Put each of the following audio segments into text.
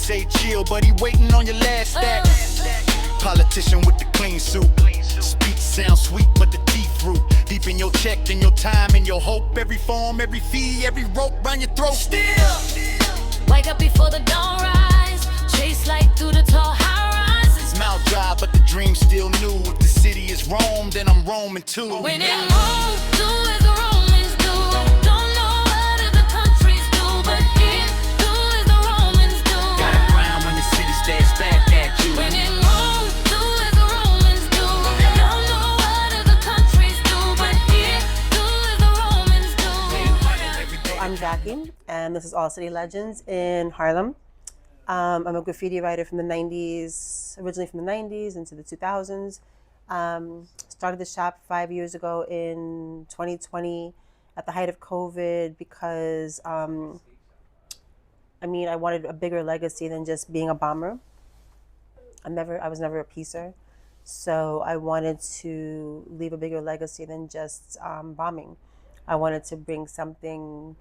say chill, but he waiting on your last stack. Politician with the clean suit. Speech sound sweet, but the teeth root. Deep in your check, in your time, in your hope. Every form, every fee, every rope round your throat. Still wake up before the dawn rise. Chase light through the tall high rises. Mouth dry, but the dream still new. If the city is Rome, then I'm Roman too. When in Rome, do as the Romans do. Don't know what other countries do, but here, do as the Romans do. Got a crown when the city stares back at you. When in Rome, do as the Romans do. Don't know what other countries do, but here, do as the Romans do. I'm Jackie, and this is All City Legends in Harlem. I'm a graffiti writer from the 90s, originally from the 90s into the 2000s. Started the shop 5 years ago in 2020 at the height of COVID because, I wanted a bigger legacy than just being a bomber. I was never a piecer. So I wanted to leave a bigger legacy than just bombing. I wanted to bring something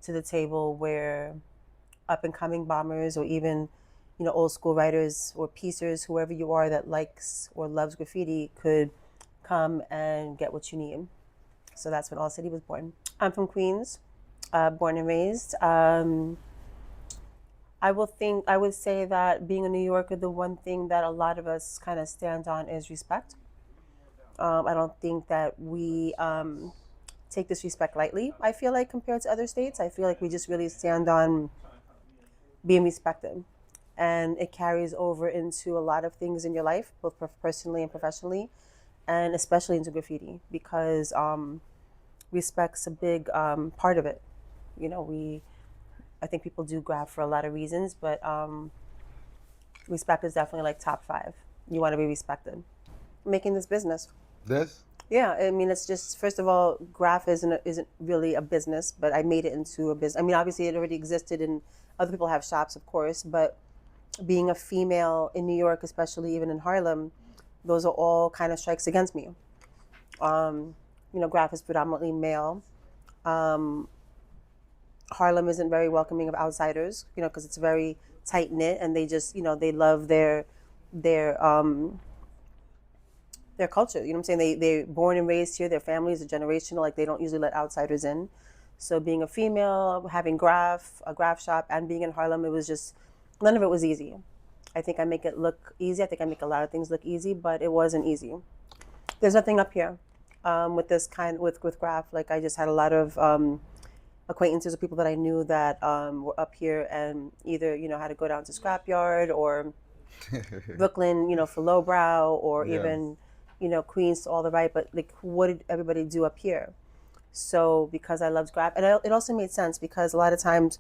to the table where up and coming bombers or even, old school writers or piecers, whoever you are that likes or loves graffiti could come and get what you need. So that's when All City was born. I'm from Queens, born and raised. I would say that being a New Yorker, the one thing that a lot of us kind of stand on is respect. I don't think that we take this respect lightly, I feel like, compared to other states. I feel like we just really stand on being respected. And it carries over into a lot of things in your life, both personally and professionally, and especially into graffiti, because respect's a big part of it. I think people do Graff for a lot of reasons, but respect is definitely like top 5. You want to be respected. Making this business. This? Yeah, it's just, first of all, Graff isn't really a business, but I made it into a business. Obviously it already existed and other people have shops, of course, but being a female in New York, especially even in Harlem, those are all kind of strikes against me. Graff is predominantly male. Harlem isn't very welcoming of outsiders, because it's very tight knit, and they just, they love their culture. You know what I'm saying? They're born and raised here. Their families are generational. Like, they don't usually let outsiders in. So being a female, having a Graff shop, and being in Harlem, it was just, none of it was easy. I think I make it look easy. I think I make a lot of things look easy, but it wasn't easy. There's nothing up here with Graff. Like, I just had a lot of acquaintances or people that I knew that were up here and either, had to go down to Scrapyard or Brooklyn, for lowbrow, or even, Queens to all the right. But like, what did everybody do up here? So because I loved Graff, and it also made sense because a lot of times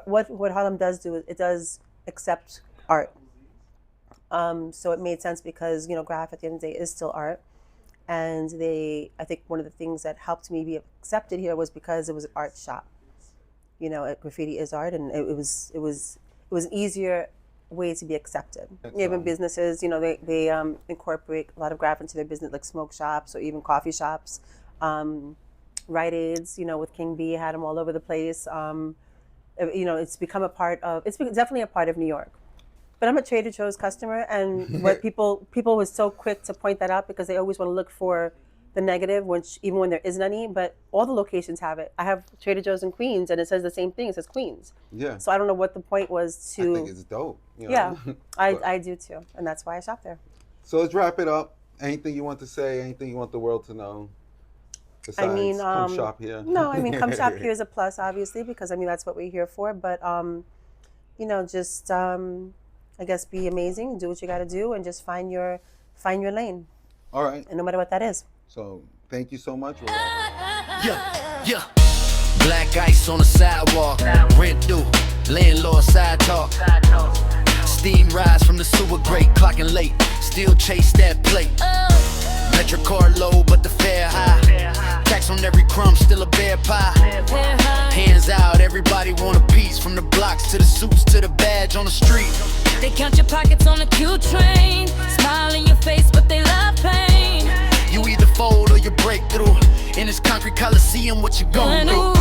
what Harlem does do is it does accept art. So it made sense because, Graff at the end of the day is still art. And I think one of the things that helped me be accepted here was because it was an art shop. Graffiti is art, and it was an easier way to be accepted. Even businesses, they incorporate a lot of Graff into their business, like smoke shops or even coffee shops. Rite Aids, with King B, had them all over the place. It's become it's definitely a part of New York. But I'm a Trader Joe's customer, and what people was so quick to point that out because they always want to look for the negative, even when there isn't any, but all the locations have it. I have Trader Joe's in Queens, and it says the same thing. It says Queens. Yeah. So I don't know what the point was to... I think it's dope. Yeah, I do too, and that's why I shop there. So let's wrap it up. Anything you want to say, anything you want the world to know? Besides, come shop here. No, come shop here is a plus, obviously, because that's what we're here for. But just I guess be amazing, do what you got to do, and just find your lane. All right. And no matter what that is. So thank you so much. Yeah. Black ice on the sidewalk, rent due, landlord side talk. Steam rise from the sewer grate, clocking late, still chase that plate. Metric card low, but the fare high. Tax on every crumb, still a bear pie. Hands out, everybody want a piece. From the blocks to the suits to the badge on the street. They count your pockets on the Q train. Smile in your face, but they love pain. You either fold or you break through. In this concrete coliseum, what you gon' do?